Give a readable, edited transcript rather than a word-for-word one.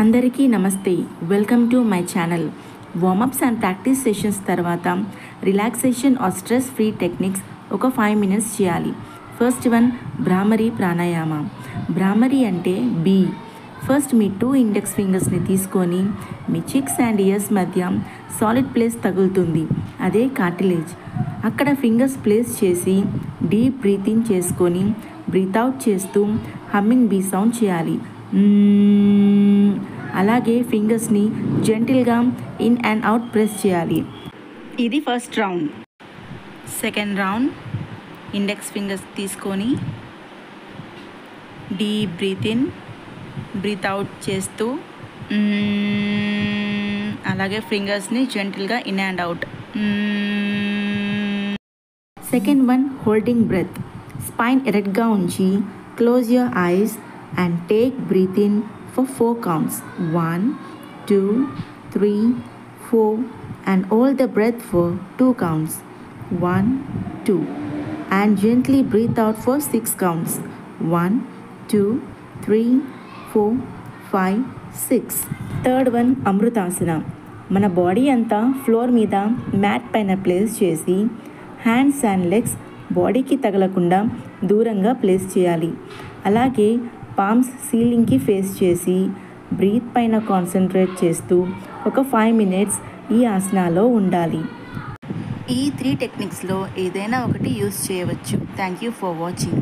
అందరికీ నమస్తే. Welcome to my channel. Warmups and practice sessions తర్వాత relaxation or stress free techniques ఒక 5 minutes చేయాలి. First one Bhramari pranayama. భ్రామరి అంటే బీ. ఫస్ట్ మీ 2 index ఫింగర్స్ని తీసుకొని మీ చిక్స్ అండ్ ఇయర్స్ మధ్య సాలిడ్ ప్లేస్ తగులుతుంది, అదే కార్టిలేజ్. అక్కడ ఫింగర్స్ ప్లేస్ చేసి డీప్ బ్రీత్ ఇన్ చేసుకొని బ్రీత్ అవుట్ చేస్తూ హమ్మింగ్ బీ సౌండ్ చేయాలి. అలాగే ఫింగర్స్ని జెంటిల్గా ఇన్ అండ్ అవుట్ ప్రెస్ చేయాలి. ఇది first round. Second round index fingers తీసుకొని deep breath in breath out చేస్తూ అలాగే ఫింగర్స్ని జెంటిల్గా in and out. Second one holding breath. Spine ఎరెక్ట్గా ఉంచి close your eyes and take breath in for 4 counts. 1, 2, 3, 4 and hold the breath for 2 counts. 1, 2 and gently breathe out for 6 counts. 1, 2, 3, 4, 5, 6. Third one Amritasana. మన body అంతా floor మీద mat పైన place చేసి hands and legs బాడీకి తగలకుండా దూరంగా ప్లేస్ చేయాలి. అలాగే పామ్స్ సీలింగ్కి ఫేస్ చేసి బ్రీత్ పైన కాన్సన్ట్రేట్ చేస్తూ ఒక 5 minutes ఈ ఆసనాలో ఉండాలి. ఈ 3 టెక్నిక్స్లో ఏదైనా ఒకటి యూస్ చేయవచ్చు. Thank you for watching.